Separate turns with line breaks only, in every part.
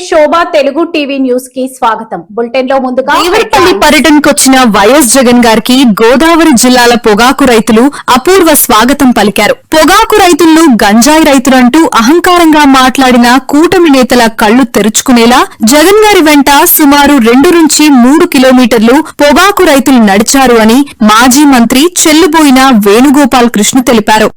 శోభా Telugu TV news కి స్వాగతం. Bulletin లో ముందుగా
దేవరపల్లి పర్యటనకు వచ్చిన వైఎస్ జగన్ గారికి గోదావరి జిల్లాల పొగాకు రైతులు అపూర్వ స్వాగతం పలికారు. పొగాకు రైతులను గంజాయి రైతులంటూ అహంకారంగా మాట్లాడిన కూటమి నేతల కళ్లు తెరుచుకునేలా జగన్ గారి వెంట సుమారు 2 నుంచి 3 కిలోమీటర్లు పొగాకు రైతులు నడిచారు అని మాజీ మంత్రి చెల్లుబోయిన వేణుగోపాల్ కృష్ణ తెలిపారు.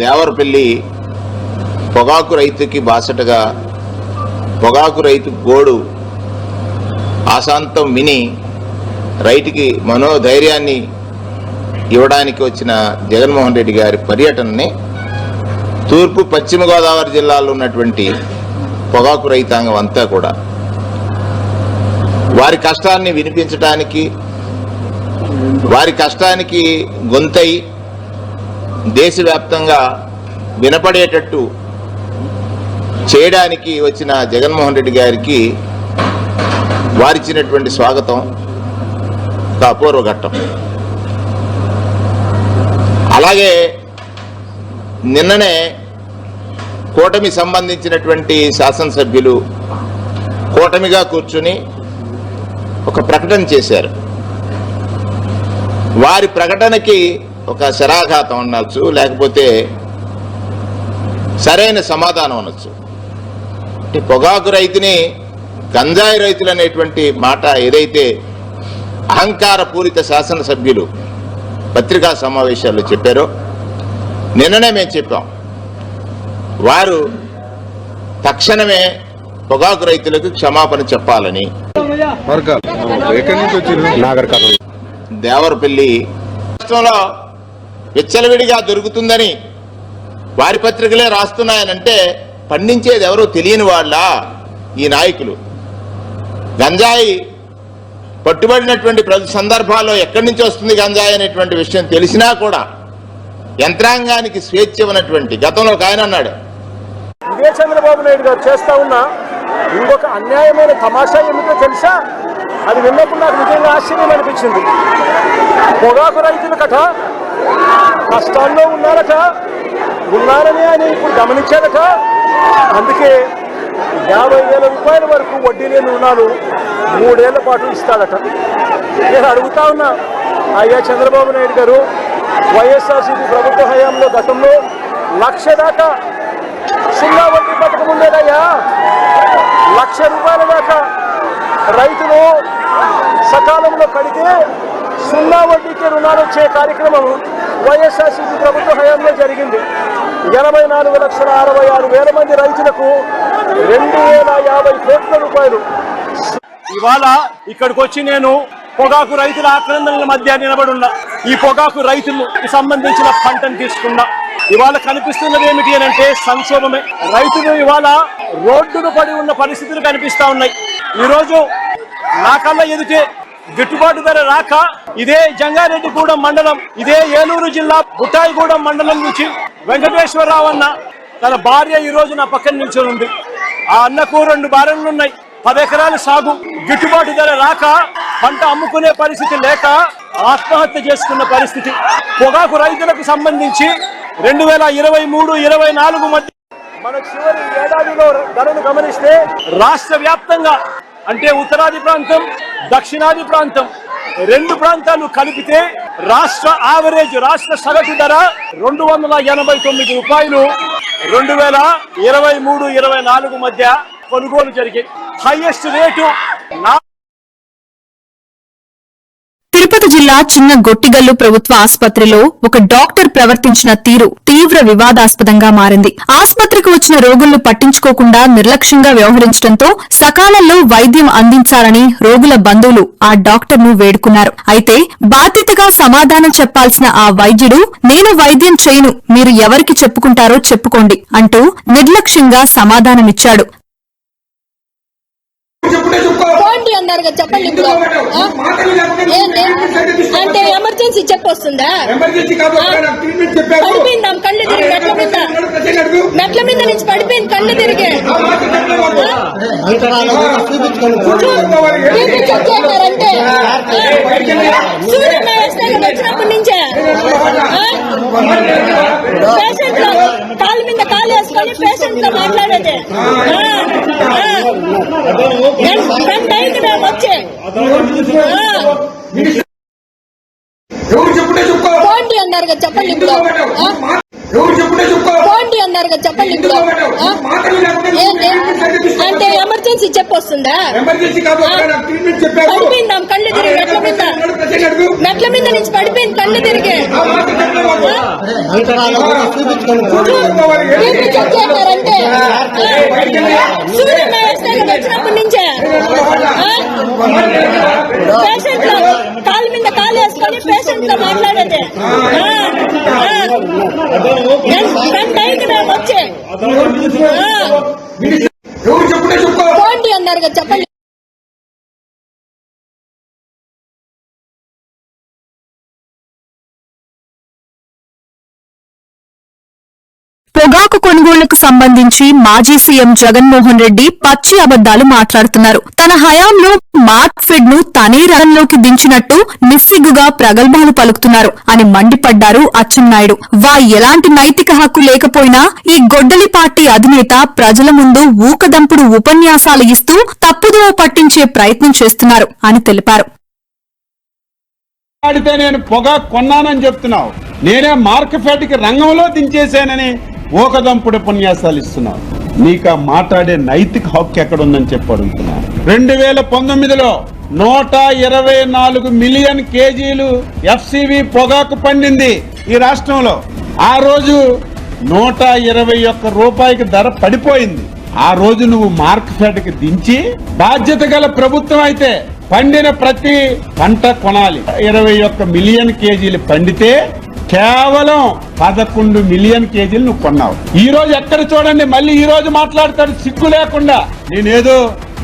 దేవరపల్లి పొగాకు రైతుకి బాసటగా పొగాకు రైతు గోడు ఆశాంతం విని రైతుకి మనోధైర్యాన్ని ఇవ్వడానికి వచ్చిన జగన్మోహన్ రెడ్డి గారి పర్యటనని తూర్పు పశ్చిమ గోదావరి జిల్లాలో ఉన్నటువంటి పొగాకు రైతాంగం అంతా కూడా వారి కష్టాన్ని వినిపించడానికి, వారి కష్టానికి గొంతై దేశవ్యాప్తంగా వినపడేటట్టు చేయడానికి వచ్చిన జగన్మోహన్ రెడ్డి గారికి వారిచ్చినటువంటి స్వాగతం అపూర్వ ఘట్టం. అలాగే నిన్ననే కూటమి సంబంధించినటువంటి శాసనసభ్యులు కూటమిగా కూర్చుని ఒక ప్రకటన చేశారు. వారి ప్రకటనకి ఒక శరాఘాతం అనొచ్చు, లేకపోతే సరైన సమాధానం అనొచ్చు. అంటే పొగాకు రైతుని గంజాయి రైతులు అనేటువంటి మాట ఏదైతే అహంకారపూరిత శాసనసభ్యులు పత్రికా సమావేశాల్లో చెప్పారో నిన్ననే మేము చెప్పాం. వారు తక్షణమే పొగాకు రైతులకు క్షమాపణ చెప్పాలని. దేవరపల్లి రాష్ట్రంలో విచ్చలవిడిగా దొరుకుతుందని వారి పత్రికలే రాస్తున్నాయనంటే పండించేది ఎవరో తెలియని వాళ్ళ ఈ నాయకులు. గంజాయి పట్టుబడినటువంటి సందర్భాల్లో ఎక్కడి నుంచి వస్తుంది గంజాయి అనేటువంటి విషయం తెలిసినా కూడా యంత్రాంగానికి స్వేచ్ఛ ఇవ్వనటువంటి గతంలో ఒక ఆయన అన్నాడు,
ఇదే చంద్రబాబు నాయుడు గారు చేస్తా ఉన్న ఇంకొక అన్యాయమైన తమాషా ఏమిటో తెలుసా? అది విన్నప్పుడు నాకు నిజంగా ఆశ్చర్యం అనిపించింది. పొగాకు రైతులు కట కష్టాల్లో ఉన్నారని ఆయన ఇప్పుడు గమనించాడట. అందుకే 50,000 రూపాయల వరకు వడ్డీ లేని రుణాలు 3 ఏళ్ల పాటు ఇస్తాడట. నేను అడుగుతా ఉన్నా, అయ్యా చంద్రబాబు నాయుడు గారు, వైఎస్ఆర్సీపీ ప్రభుత్వ హయాంలో గతంలో 1,00,000 దాకా సున్నా వడ్డీ పథకం ఉండేదయ్యా. 1,00,000 రూపాయల దాకా రైతులు సకాలంలో కడితే సున్నా వడ్డీకి రుణాలు వచ్చే కార్యక్రమం వైఎస్ఆర్సీపీ ప్రభుత్వ హయాంలో జరిగింది. 84,66,000 మంది రైతులకు 2,050 కోట్ల రూపాయలు. ఇవాళ ఇక్కడికి వచ్చి నేను పొగాకు రైతుల ఆక్రందనల మధ్య నిలబడున్నా. ఈ పొగాకు రైతులకు సంబంధించిన పంటను తీసుకున్నా. ఇవాళ కనిపిస్తున్నది ఏమిటి అంటే సంక్షోభమే. రైతులు ఇవాళ రోడ్డును పడి ఉన్న పరిస్థితులు కనిపిస్తా ఉన్నాయి. ఈరోజు నా కళ్ళ ఎదుటే గిట్టుబాటు ధర రాక ఇదే జంగారెడ్డిగూడెం మండలం, ఇదే ఏలూరు జిల్లా బుట్టాయిగూడెం మండలం నుంచి వెంకటేశ్వరరావు అన్న తన భార్య ఈ రోజు నా పక్కన నిల్చొని ఉంది. ఆ అన్నకు 2 భార్యలు ఉన్నాయి, 10 ఎకరాల సాగు. గిట్టుబాటు ధర రాక పంట అమ్ముకునే పరిస్థితి లేక ఆత్మహత్య చేసుకున్న పరిస్థితి. పొగాకు రైతులకు సంబంధించి 2023-24 మధ్య మన చివరి ఏడాదిలో ధరను గమనిస్తే రాష్ట్ర వ్యాప్తంగా అంటే ఉత్తరాది ప్రాంతం, దక్షిణాది ప్రాంతం 2 ప్రాంతాలు కలిపితే రాష్ట్ర యావరేజ్, రాష్ట్ర సగటు ధర 289 రూపాయలు 2023-24 మధ్య కొనుగోలు జరిగాయి. హైయెస్ట్ రేటు
తిరుపతి జిల్లా చిన్న గొట్టిగల్లు ప్రభుత్వ ఆసుపత్రిలో ఒక డాక్టర్ ప్రవర్తించిన తీరు తీవ్ర వివాదాస్పదంగా మారింది. ఆసుపత్రికి వచ్చిన రోగులను పట్టించుకోకుండా నిర్లక్ష్యంగా వ్యవహరించడంతో సకాలంలో వైద్యం అందించాలని రోగుల బంధువులు ఆ డాక్టర్ను వేడుకున్నారు. అయితే బాధ్యతగా సమాధానం చెప్పాల్సిన ఆ వైద్యుడు, నేను వైద్యం చేయను, మీరు ఎవరికి చెప్పుకుంటారో చెప్పుకోండి అంటూ నిర్లక్ష్యంగా సమాధానమిచ్చాడు.
పోండి అన్నారు కదా, చెప్పండి ఇప్పుడు ఏంటి అంటే ఎమర్జెన్సీ చెప్పొస్తుందా? పడిపోయిందాం కళ్ళు తిరిగి మెట్ల మీద నుంచి పడిపోయింది కళ్ళు తిరిగి చూపించారంటే సూర్యుడు వేస్తే వచ్చినప్పటి నుంచే పేషెంట్ లో కాలు మీద కాలు వేసుకొని పేషెంట్ తో మాట్లాడేది. పోండి అన్నారు కదా, చెప్పండి ఇప్పుడు పోండి అన్నారు కదా, చెప్పండి ఇప్పుడు ఏంటి అంటే ఎమర్జెన్సీ చెప్పొస్తుందా? పడిపోయిందాం కళ్ళు తిరిగి మెట్ల మీద నుంచి పడిపోయింది కళ్ళు తిరిగి చూపించారంటే సూర్యుడు వేస్తే వచ్చినప్పటి నుంచే పేషెంట్ లో కాలు మీద కాలు వేసుకొని పేషెంట్ తో మాట్లాడేది. వచ్చే పోండి అన్నారు కదా, చెప్పండి.
పొగాకు కొనుగోళ్లకు సంబంధించి మాజీ సీఎం జగన్మోహన్ రెడ్డి పచ్చి అబద్దాలు మాట్లాడుతున్నారు. తన హయాంలో మార్క్ఫెడ్ ను తనే రంగంలోకి దించినట్టు నిస్సిగ్గుగా ప్రగల్భాలు పలుకుతున్నారు అని మండిపడ్డారు అచ్చెన్నాయుడు. ఎలాంటి నైతిక హక్కు లేకపోయినా ఈ గొడ్డలి పార్టీ అధినేత ప్రజల ముందు ఊకదంపుడు ఉపన్యాసాలు ఇస్తూ తప్పుదోవ పట్టించే ప్రయత్నం చేస్తున్నారు అని తెలిపారు.
నేను పొగాకు కొన్నానని చెప్తున్నావు, నేనే మార్కెట్ కి రంగంలో దించేశానని ఓకదంపుడు ఉపన్యాసాలు ఇస్తున్నావు. నీకు మాట్లాడే నైతిక హక్కు ఎక్కడుందని చెప్పి అడుగుతున్నాను. 2019లో 124 మిలియన్ కేజీలు ఎఫ్సివి పొగాకు పండింది ఈ రాష్ట్రంలో. ఆ రోజు 121 రూపాయికి ధర పడిపోయింది. ఆ రోజు నువ్వు మార్కెట్ కి దించి బాధ్యత గల ప్రభుత్వం అయితే పండిన ప్రతి పంట కొనాలి. 21 మిలియన్ కేజీలు పండితే కేవలం 11 మిలియన్ కేజీలు నువ్వు కొన్నావు. ఈ రోజు ఎక్కడ చూడండి మళ్ళీ ఈ రోజు మాట్లాడతాడు సిగ్గు లేకుండా, నేనేదో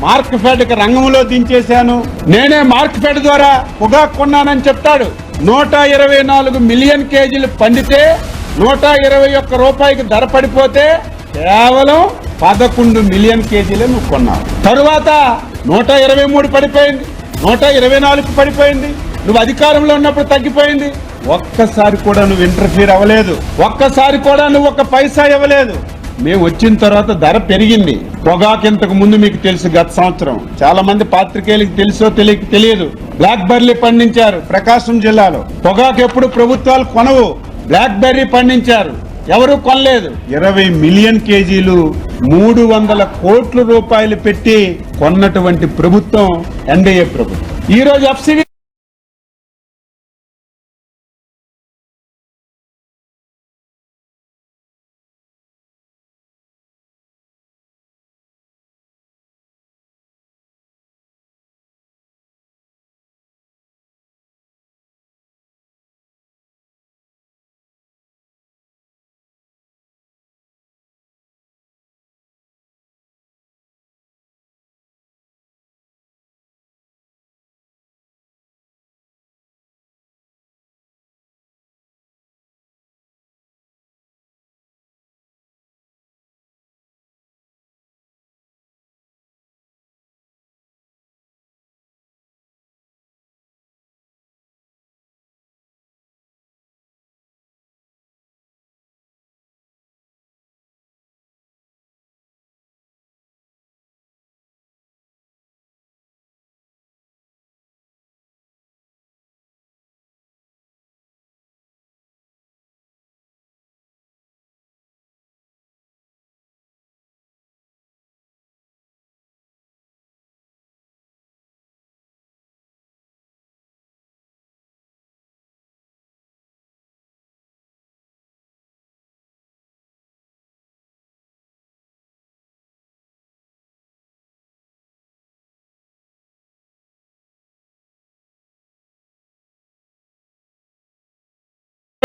మార్కెట్ కి రంగంలో దించేశాను, నేనే మార్కెట్ ద్వారా పొగాకు కొన్నానని చెప్తాడు. 124 మిలియన్ కేజీలు పండితే 121 రూపాయికి ధర పడిపోతే కేవలం 11 మిలియన్ కేజీలే నువ్వు కొన్నావు. తరువాత 123 పడిపోయింది, 124 పడిపోయింది. నువ్వు అధికారంలో ఉన్నప్పుడు తగ్గిపోయింది. ఒక్కసారి కూడా నువ్వు ఇంటర్ఫీర్ అవ్వలేదు, ఒక్కసారి కూడా నువ్వు 1 పైసా ఇవ్వలేదు. మేము వచ్చిన తర్వాత ధర పెరిగింది. పొగాకు ఇంతకు ముందు మీకు తెలుసు, గత సంవత్సరం చాలా మంది పాత్రికేయులకు తెలుసో తెలియదు, బ్లాక్ బెర్రీ పండించారు ప్రకాశం జిల్లాలో. పొగాకు ఎప్పుడు ప్రభుత్వాలు కొనవు, బ్లాక్ బెర్రీ పండించారు, ఎవరు కొనలేదు. 20 మిలియన్ కేజీలు 300 కోట్ల రూపాయలు పెట్టి కొన్నటువంటి ప్రభుత్వం ఎన్డీఏ ప్రభుత్వం. ఈ రోజు ఎఫ్సివి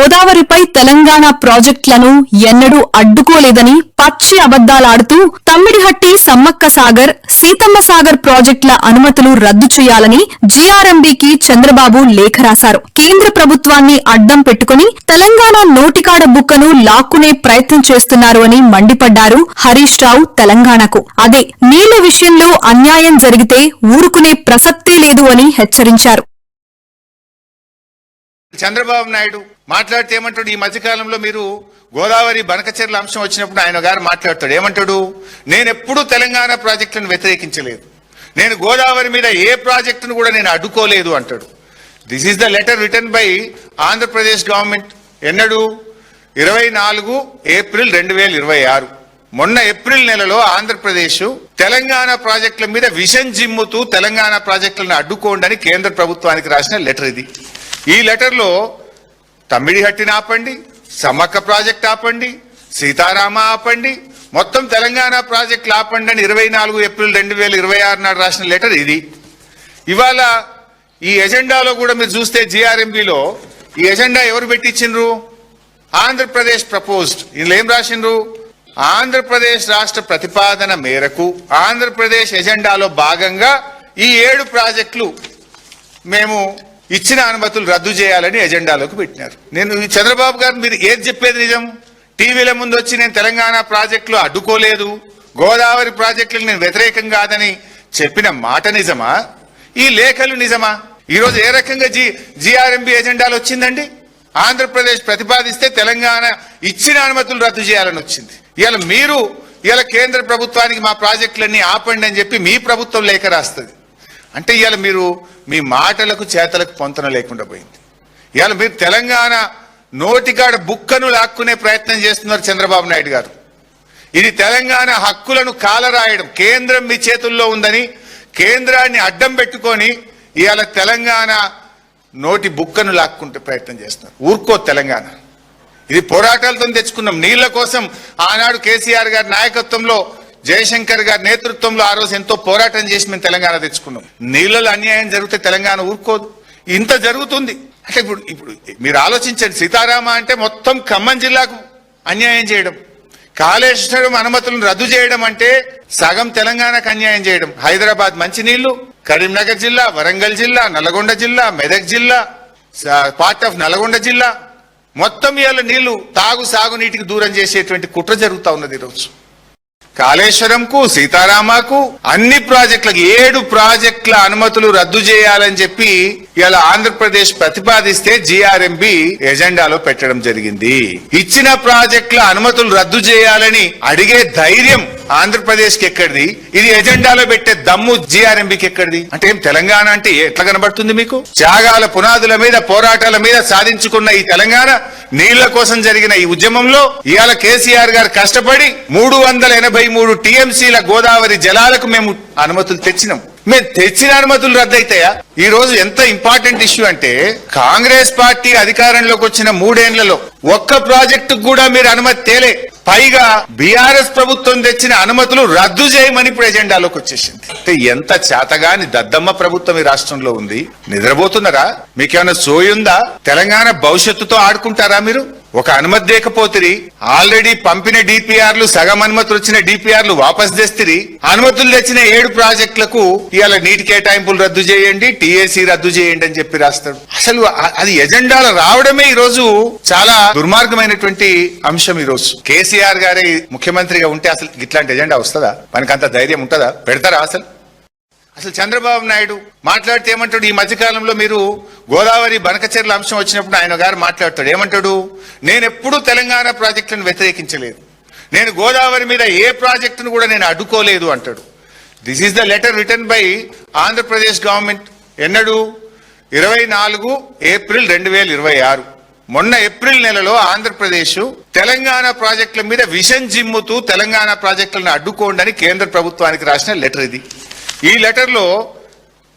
గోదావరిపై తెలంగాణ ప్రాజెక్టులను ఎన్నడూ అడ్డుకోలేదని పచ్చి అబద్దాలాడుతూ తమ్మిడిహట్టి సమ్మక్క సాగర్, సీతమ్మ సాగర్ ప్రాజెక్టుల అనుమతులు రద్దు చేయాలని జీఆర్ఎంబీకి చంద్రబాబు లేఖ రాశారు. కేంద్ర ప్రభుత్వాన్ని అడ్డం పెట్టుకుని తెలంగాణ నోటికాడ బుక్కను లాక్కునే ప్రయత్నం చేస్తున్నారు అని మండిపడ్డారు హరీష్ రావు. తెలంగాణకు అదే నీళ్ల విషయంలో అన్యాయం జరిగితే ఊరుకునే ప్రసక్తే లేదు అని హెచ్చరించారు.
చంద్రబాబు నాయుడు మాట్లాడితే ఏమంటాడు? ఈ మధ్యకాలంలో మీరు గోదావరి బనకచెర్ల అంశం వచ్చినప్పుడు ఆయన గారు మాట్లాడతాడు, ఏమంటాడు? నేను ఎప్పుడూ తెలంగాణ ప్రాజెక్టులను వ్యతిరేకించలేదు, నేను గోదావరి మీద ఏ ప్రాజెక్టును కూడా నేను అడ్డుకోలేదు అంటాడు. This is the letter written by Andhra Pradesh government. ఎన్నడు? 24 ఏప్రిల్ 2026. మొన్న ఏప్రిల్ నెలలో ఆంధ్రప్రదేశ్ తెలంగాణ ప్రాజెక్టుల మీద విషం జిమ్ముతూ తెలంగాణ ప్రాజెక్టులను అడ్డుకోండి కేంద్ర ప్రభుత్వానికి రాసిన లెటర్ ఇది. ఈ లెటర్లో తమ్మిడిహట్టిని ఆపండి, సమ్మక్క ప్రాజెక్ట్ ఆపండి, సీతారామ ఆపండి, మొత్తం తెలంగాణ ప్రాజెక్టులు ఆపండి అని 24 ఏప్రిల్ 2026 నాడు రాసిన లెటర్ ఇది. ఇవాళ ఈ ఎజెండాలో కూడా మీరు చూస్తే జీఆర్ఎంబీలో ఈ ఎజెండా ఎవరు పెట్టించిండ్రు? ఆంధ్రప్రదేశ్ ప్రపోజ్డ్. ఇందులో ఏం రాసిండ్రు? ఆంధ్రప్రదేశ్ రాష్ట్ర ప్రతిపాదన మేరకు ఆంధ్రప్రదేశ్ ఎజెండాలో భాగంగా ఈ 7 ప్రాజెక్టులు మేము ఇచ్చిన అనుమతులు రద్దు చేయాలని ఎజెండాలోకి పెట్టినారు. నేను చంద్రబాబు గారు మీరు ఏది చెప్పేది నిజం? టీవీల ముందు వచ్చి నేను తెలంగాణ ప్రాజెక్టులు అడ్డుకోలేదు, గోదావరి ప్రాజెక్టులకు నేను వ్యతిరేకం కాదని చెప్పిన మాట నిజమా? ఈ లేఖలు నిజమా? ఈరోజు ఏ రకంగా జీఆర్ఎంబీ ఎజెండాలు వచ్చిందండి? ఆంధ్రప్రదేశ్ ప్రతిపాదిస్తే తెలంగాణ ఇచ్చిన అనుమతులు రద్దు చేయాలని వచ్చింది. ఇవాళ మీరు కేంద్ర ప్రభుత్వానికి మా ప్రాజెక్టులన్నీ ఆపండి అని చెప్పి మీ ప్రభుత్వం లేఖ రాస్తుంది. అంటే ఇవాళ మీరు మీ మాటలకు చేతలకు పొంతన లేకుండా పోయింది. ఇవాళ మీరు తెలంగాణ నోటికాడ బుక్కను లాక్కునే ప్రయత్నం చేస్తున్నారు చంద్రబాబు నాయుడు గారు. ఇది తెలంగాణ హక్కులను కాలరాయడం. కేంద్రం మీ చేతుల్లో ఉందని కేంద్రాన్ని అడ్డం పెట్టుకొని ఇవాళ తెలంగాణ నోటి బుక్కను లాక్కుంటే ప్రయత్నం చేస్తున్నారు. ఊరుకో తెలంగాణ. ఇది పోరాటాలతో తెచ్చుకున్నాం. నీళ్ల కోసం ఆనాడు కేసీఆర్ గారి నాయకత్వంలో, జయశంకర్ గారి నేతృత్వంలో ఆ రోజు ఎంతో పోరాటం చేసి మేము తెలంగాణ తెచ్చుకున్నాం. నీళ్లలో అన్యాయం జరిగితే తెలంగాణ ఊరుకోదు. ఇంత జరుగుతుంది అంటే ఇప్పుడు మీరు ఆలోచించండి. సీతారామ అంటే మొత్తం ఖమ్మం జిల్లాకు అన్యాయం చేయడం, కాళేశ్వరం అనుమతులను రద్దు చేయడం అంటే సగం తెలంగాణకు అన్యాయం చేయడం. హైదరాబాద్ మంచినీళ్లు, కరీంనగర్ జిల్లా, వరంగల్ జిల్లా, నల్గొండ జిల్లా, మెదక్ జిల్లా, పార్ట్ ఆఫ్ నల్గొండ జిల్లా, మొత్తం ఇవాళ నీళ్లు సాగునీటికి దూరం చేసేటువంటి కుట్ర జరుగుతా ఉన్నది ఈరోజు. కాళేశ్వరంకు, సీతారామకు, అన్ని ప్రాజెక్టులకు 7 ప్రాజెక్టుల అనుమతులు రద్దు చేయాలని చెప్పి ఇలా ఆంధ్రప్రదేశ్ ప్రతిపాదిస్తే జీఆర్ఎంబీ ఎజెండాలో పెట్టడం జరిగింది. ఇచ్చిన ప్రాజెక్టుల అనుమతులు రద్దు చేయాలని అడిగే ధైర్యం ఆంధ్రప్రదేశ్ కి ఎక్కడిది? ఇది ఎజెండాలో పెట్టే దమ్ము జీఆర్ఎంబీకి ఎక్కడిది? అంటే ఏం తెలంగాణ అంటే ఎట్లా కనబడుతుంది మీకు? త్యాగాల పునాదుల మీద, పోరాటాల మీద సాధించుకున్న ఈ తెలంగాణ నీళ్ల కోసం జరిగిన ఈ ఉద్యమంలో ఇవాళ కేసీఆర్ గారు కష్టపడి 383 టీఎంసీల గోదావరి జలాలకు మేము అనుమతులు తెచ్చినాం. మేము తెచ్చిన అనుమతులు రద్దయితాయా? ఈ రోజు ఎంత ఇంపార్టెంట్ ఇష్యూ అంటే కాంగ్రెస్ పార్టీ అధికారంలోకి వచ్చిన 3 ఏళ్లలో ఒక్క ప్రాజెక్టు కూడా మీరు అనుమతి తేలే. పైగా బీఆర్ఎస్ ప్రభుత్వం తెచ్చిన అనుమతులు రద్దు చేయమని ఇప్పుడు ఎజెండాలోకి వచ్చేసింది. అంటే ఎంత చేతగాని దద్దమ్మ ప్రభుత్వం ఈ రాష్ట్రంలో ఉంది. నిద్రపోతున్నారా? మీకేమైనా సోయుందా? తెలంగాణ భవిష్యత్తుతో ఆడుకుంటారా మీరు? ఒక అనుమతి లేకపోతే ఆల్రెడీ పంపిన డిపిఆర్లు, సగం అనుమతులు వచ్చిన డిపిఆర్లు వాపస్ తెస్తిరి. అనుమతులు తెచ్చిన 7 ప్రాజెక్టులకు ఇవాళ నీటి కేటాయింపులు రద్దు చేయండి, టీఏసీ రద్దు చేయండి అని చెప్పి రాస్తాడు. అసలు అది ఎజెండాలో రావడమే ఈ రోజు చాలా దుర్మార్గమైనటువంటి అంశం. ఈ రోజు కేసీఆర్ గారే ముఖ్యమంత్రిగా ఉంటే అసలు ఇట్లాంటి ఎజెండా వస్తుందా? మనకంత ధైర్యం ఉంటుందా? పెడతారా? అసలు చంద్రబాబు నాయుడు మాట్లాడితే ఏమంటాడు? ఈ మధ్యకాలంలో మీరు గోదావరి బనకచెర్ల అంశం వచ్చినప్పుడు ఆయన గారు మాట్లాడతాడు, ఏమంటాడు? నేను ఎప్పుడూ తెలంగాణ ప్రాజెక్టులను వ్యతిరేకించలేదు, నేను గోదావరి మీద ఏ ప్రాజెక్టును కూడా నేను అడ్డుకోలేదు అంటాడు. This is the letter written by Andhra Pradesh government. ఎన్నడు? 24 ఏప్రిల్ 2026. మొన్న ఏప్రిల్ నెలలో ఆంధ్రప్రదేశ్ తెలంగాణ ప్రాజెక్టుల మీద విషం జిమ్ముతూ తెలంగాణ ప్రాజెక్టులను అడ్డుకోండి కేంద్ర ప్రభుత్వానికి రాసిన లెటర్ ఇది. ఈ లెటర్లో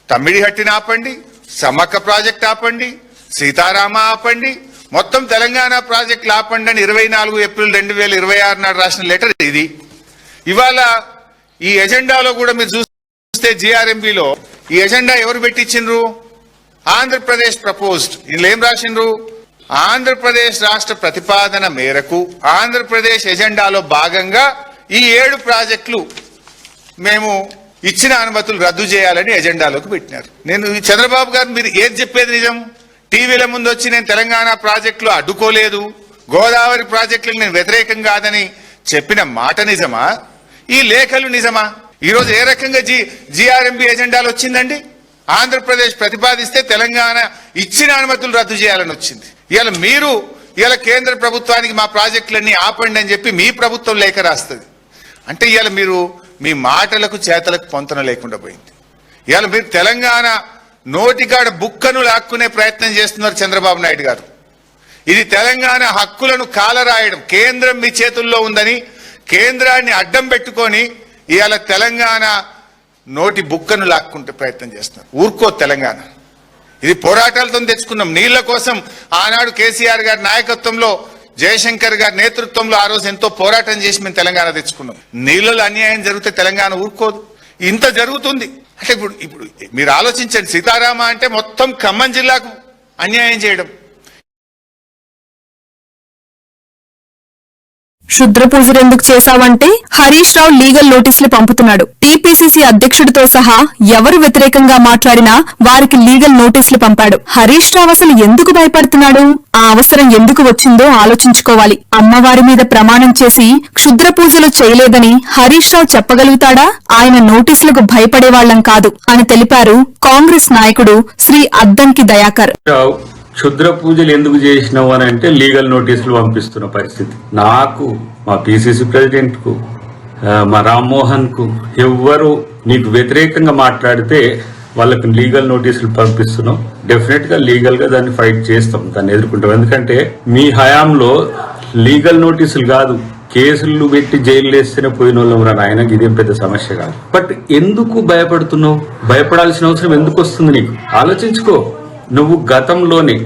తమ్మిడిహట్టిని ఆపండి, సమ్మక్క ప్రాజెక్ట్ ఆపండి, సీతారామ ఆపండి, మొత్తం తెలంగాణ ప్రాజెక్టులు ఆపండి అని 24 ఏప్రిల్ 2026 నాడు రాసిన లెటర్ ఇది. ఇవాళ ఈ ఎజెండాలో కూడా మీరు చూస్తే జీఆర్ఎంబీలో ఈ ఎజెండా ఎవరు పెట్టించిండ్రు? ఆంధ్రప్రదేశ్ ప్రపోజ్డ్. ఇందులో ఏం రాసిండ్రు? ఆంధ్రప్రదేశ్ రాష్ట్ర ప్రతిపాదన మేరకు ఆంధ్రప్రదేశ్ ఎజెండాలో భాగంగా ఈ 7 ప్రాజెక్టులు మేము ఇచ్చిన అనుమతులు రద్దు చేయాలని ఎజెండాలోకి పెట్టినారు. నేను చంద్రబాబు గారు మీరు ఏది చెప్పేది నిజం? టీవీల ముందు వచ్చి నేను తెలంగాణ ప్రాజెక్టులు అడ్డుకోలేదు, గోదావరి ప్రాజెక్టులకు నేను వ్యతిరేకం కాదని చెప్పిన మాట నిజమా? ఈ లేఖలు నిజమా? ఈరోజు ఏ రకంగా జిఆర్ఎంబి ఎజెండాలు వచ్చిందండి? ఆంధ్రప్రదేశ్ ప్రతిపాదిస్తే తెలంగాణ ఇచ్చిన అనుమతులు రద్దు చేయాలని వచ్చింది. ఇవాళ కేంద్ర ప్రభుత్వానికి మా ప్రాజెక్టులన్నీ ఆపండి అని చెప్పి మీ ప్రభుత్వం లేఖ రాస్తుంది. అంటే ఇవాళ మీరు మీ మాటలకు చేతలకు పొంతన లేకుండా పోయింది. ఇవాళ మీరు తెలంగాణ నోటికాడ బుక్కను లాక్కునే ప్రయత్నం చేస్తున్నారు చంద్రబాబు నాయుడు గారు. ఇది తెలంగాణ హక్కులను కాలరాయడం. కేంద్రం మీ చేతుల్లో ఉందని కేంద్రాన్ని అడ్డం పెట్టుకొని ఇవాళ తెలంగాణ నోటి బుక్కను లాక్కుంటే ప్రయత్నం చేస్తున్నారు. ఊరుకో తెలంగాణ. ఇది పోరాటాలతో తెచ్చుకున్నాం. నీళ్ల కోసం ఆనాడు కేసీఆర్ గారి నాయకత్వంలో, జయశంకర్ గారి నేతృత్వంలో ఆ రోజు ఎంతో పోరాటం చేసి మేము తెలంగాణ తెచ్చుకున్నాం. నీళ్లలో అన్యాయం జరిగితే తెలంగాణ ఊరుకోదు. ఇంత జరుగుతుంది అంటే ఇప్పుడు మీరు ఆలోచించండి. సీతారామ అంటే మొత్తం ఖమ్మం జిల్లాకు అన్యాయం చేయడం.
క్షుద్ర పూజలు ఎందుకు చేశావంటే హరీష్ రావు లీగల్ నోటీసులు పంపుతున్నాడు. టీపీసీసీ అధ్యక్షుడితో సహా ఎవరు వ్యతిరేకంగా మాట్లాడినా వారికి లీగల్ నోటీసులు పంపాడు. హరీష్ రావు అసలు ఎందుకు భయపడుతున్నాడు? ఆ అవసరం ఎందుకు వచ్చిందో ఆలోచించుకోవాలి. అమ్మవారి మీద ప్రమాణం చేసి క్షుద్ర పూజలు చేయలేదని హరీష్ రావు చెప్పగలుగుతాడా? ఆయన నోటీసులకు భయపడేవాళ్లం కాదు అని తెలిపారు కాంగ్రెస్ నాయకుడు శ్రీ అద్దంకి దయాకర్.
క్షుద్ర పూజలు ఎందుకు చేసినావు అని అంటే లీగల్ నోటీసులు పంపిస్తున్న పరిస్థితి. నాకు, మా పిసిసి ప్రెసిడెంట్ కు, మా రామ్మోహన్ కు ఎవ్వరు నీకు వ్యతిరేకంగా మాట్లాడితే వాళ్ళకు లీగల్ నోటీసులు పంపిస్తున్నాం. డెఫినెట్ గా లీగల్ గా దాన్ని ఫైట్ చేస్తాం, దాన్ని ఎదుర్కొంటాం. ఎందుకంటే మీ హయాంలో లీగల్ నోటీసులు కాదు, కేసులు పెట్టి జైలు వేస్తేనే పోయిన వాళ్ళం రా నాయన, ఇదేం పెద్ద సమస్య కాదు. బట్ ఎందుకు భయపడుతున్నావు? భయపడాల్సిన అవసరం ఎందుకు వస్తుంది నీకు? ఆలోచించుకో. నువ్వు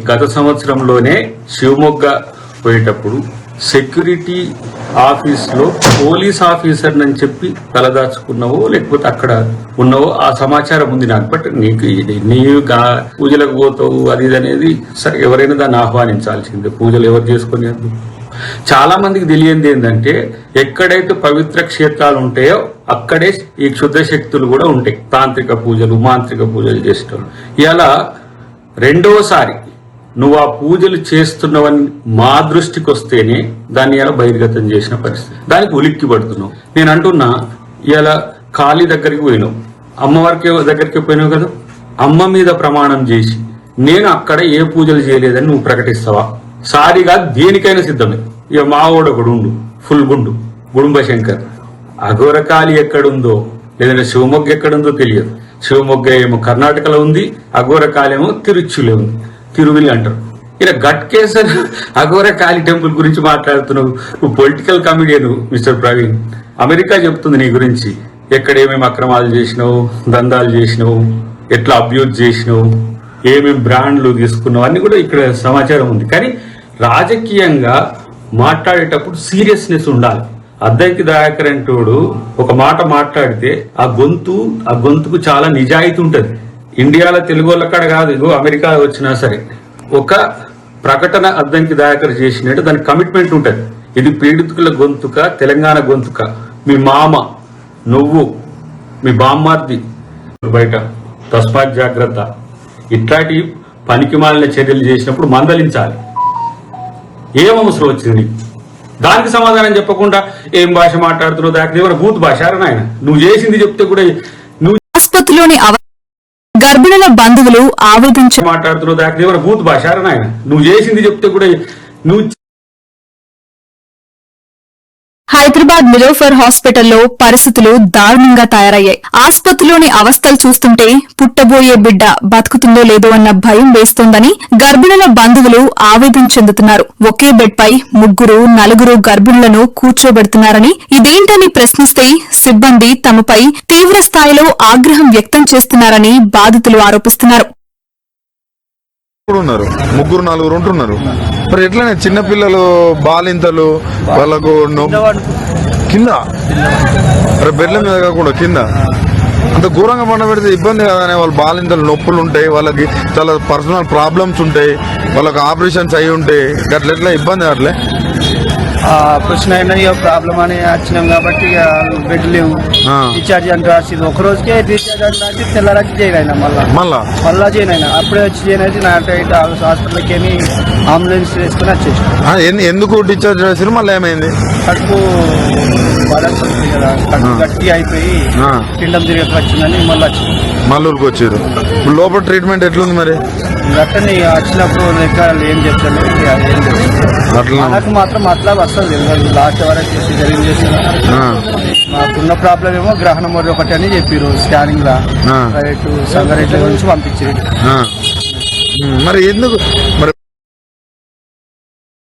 గత సంవత్సరంలోనే శివమొగ్గ పోయేటప్పుడు సెక్యూరిటీ ఆఫీస్లో పోలీస్ ఆఫీసర్ అని చెప్పి తలదాచుకున్నావో లేకపోతే అక్కడ ఉన్నావో ఆ సమాచారం ఉంది నాకు. బట్ నీవు పూజలకు పోతావు అది ఇది అనేది సరే, ఎవరైనా దాన్ని ఆహ్వానించాల్సిందే. పూజలు ఎవరు చేసుకునే చాలా మందికి తెలియంది ఏంటంటే ఎక్కడైతే పవిత్ర క్షేత్రాలు ఉంటాయో అక్కడే ఈ క్షుద్ర శక్తులు కూడా ఉంటాయి. తాంత్రిక పూజలు, మాంత్రిక పూజలు చేసేటోళ్ళు. ఇలా రెండోసారి నువ్వు ఆ పూజలు చేస్తున్నవని మా దృష్టికి వస్తేనే దాన్ని ఇలా బహిర్గతం చేసిన పరిస్థితి. దానికి ఉలిక్కి పడుతున్నావు. నేను అంటున్నా, ఇలా కాళీ దగ్గరికి పోయినావు, అమ్మవారికి దగ్గరికి పోయినావు కదా, అమ్మ మీద ప్రమాణం చేసి నేను అక్కడ ఏ పూజలు చేయలేదని నువ్వు ప్రకటిస్తావా? సారిగా దేనికైనా సిద్ధమే. ఇక మావోడు ఒకడు ఉండు, ఫుల్ గుండు, గుడుంబ శంకర్. అఘోరకాళి ఎక్కడుందో లేదంటే శివమొగ్గ ఎక్కడుందో తెలియదు. శివమొగ్గ ఏమో కర్ణాటకలో ఉంది, అఘోరకాళి ఏమో తిరుచులో ఉంది, తిరువిలి అంటారు. ఇలా గట్కేసర్ అఘోరకాళి టెంపుల్ గురించి మాట్లాడుతున్నావు. నువ్వు political comedian mister Praveen. America చెప్తుంది నీ గురించి, ఎక్కడేమేమి అక్రమాలు చేసినావు, దందాలు చేసినావు, ఎట్లా అబ్యూజ్ చేసినావు, ఏమేమి బ్రాండ్లు తీసుకున్నావు అన్ని కూడా ఇక్కడ సమాచారం ఉంది. కానీ రాజకీయంగా మాట్లాడేటప్పుడు సీరియస్నెస్ ఉండాలి. అద్దంకి దయాకర్ అంటోడు ఒక మాట మాట్లాడితే ఆ గొంతుకు చాలా నిజాయితీ ఉంటది. ఇండియాలో తెలుగు వాళ్ళ కాడ కాదు, ఇగో అమెరికా వచ్చినా సరే ఒక ప్రకటన అద్దంకి దయాకర్ చేసినట్టు దానికి కమిట్మెంట్ ఉంటది. ఇది పీడితుల గొంతుక, తెలంగాణ గొంతుక. మీ మామ, నువ్వు, మీ బామ్మార్ది బయట, తస్మాత్ జాగ్రత్త. ఇట్లాంటి పనికి మాలిన చర్యలు చేసినప్పుడు మందలించాలి. ఏం అవసరం వచ్చింది? దానికి సమాధానం చెప్పకుండా ఏం భాష మాట్లాడుతున్నావు, దానికి ఏమైనా బూత్ భాష నాయన? నువ్వు చేసింది చెప్తే కూడా నువ్వు
ఆసుపత్రిలోని గర్భిణుల బంధువులు ఆవేదించి
మాట్లాడుతున్నావు, దానికి ఏమైనా బూత్ భాష నాయన? నువ్వు చేసింది చెప్తే కూడా నువ్వు.
హైదరాబాద్ నిలోఫర్ హాస్పిటల్లో పరిస్థితులు దారుణంగా తయారయ్యాయి. ఆసుపత్రిలోని అవస్థలు చూస్తుంటే పుట్టబోయే బిడ్డ బతుకుతుందో లేదో అన్న భయం వేస్తోందని గర్భిణుల బంధువులు ఆవేదన చెందుతున్నారు. ఒకే బెడ్ పై 3-4 గర్భిణులను కూర్చోబెడుతున్నారని, ఇదేంటని ప్రశ్నిస్తే సిబ్బంది తమపై తీవ్ర స్థాయిలో ఆగ్రహం వ్యక్తం చేస్తున్నారని బాధితులు ఆరోపిస్తున్నారు.
ఉన్నారు 3-4 ఉంటున్నారు. మరి ఎట్లనే చిన్నపిల్లలు, బాలింతలు, వాళ్ళకు కింద బెడ్ల మీద కాకుండా కింద అంత ఘోరంగా పండ పెడితే ఇబ్బంది కదనే, వాళ్ళ బాలింతలు నొప్పులు ఉంటాయి, వాళ్ళకి చాలా పర్సనల్ ప్రాబ్లమ్స్ ఉంటాయి, వాళ్ళకి ఆపరేషన్స్ అయి ఉంటాయి, అట్లా ఎట్లా ఇబ్బంది అట్లే
ఆపరేషన్ అయినా ఇక ప్రాబ్లం అని వచ్చినాం కాబట్టి ఇక బెడ్ లేవు, డిశ్చార్జ్ అని రాసింది. ఒక రోజుకే డిశ్చార్జ్ అని రాసి తెల్లరాకి జాయిన్ అయినా మళ్ళా జాయిన్ అయినా. అప్పుడే వచ్చి జాయిన్ అయితే నాటైతే హాస్పిటల్కి ఏమి అంబులెన్స్ వేసుకుని వచ్చేసి.
ఎందుకు డిశ్చార్జ్ చేసారు? మళ్ళీ ఏమైంది?
కడుపు బాధపడుతుంది కదా, కడుపు గట్టి అయిపోయి పిండం తిరిగి వచ్చిందని మళ్ళీ వచ్చింది.
మల్లూరుకి వచ్చారు. ఇప్పుడు లోపల ట్రీట్మెంట్ ఎట్లుంది మరి?
గట్టని వచ్చినప్పుడు లెక్కలు ఏం చెప్తాను
అట్లా
నాకు మాత్రం అట్లా అసలు తెలియదు. లాస్ట్ వరకు చేసి జరిగింది చేసిన నాకున్న ప్రాబ్లం ఏమో గ్రహణం ఒకటి అని చెప్పారు స్కానింగ్ లా. ప్రైవేట్ సంగారెడ్డి నుంచి పంపించారు.
మరి ఎందుకు మరి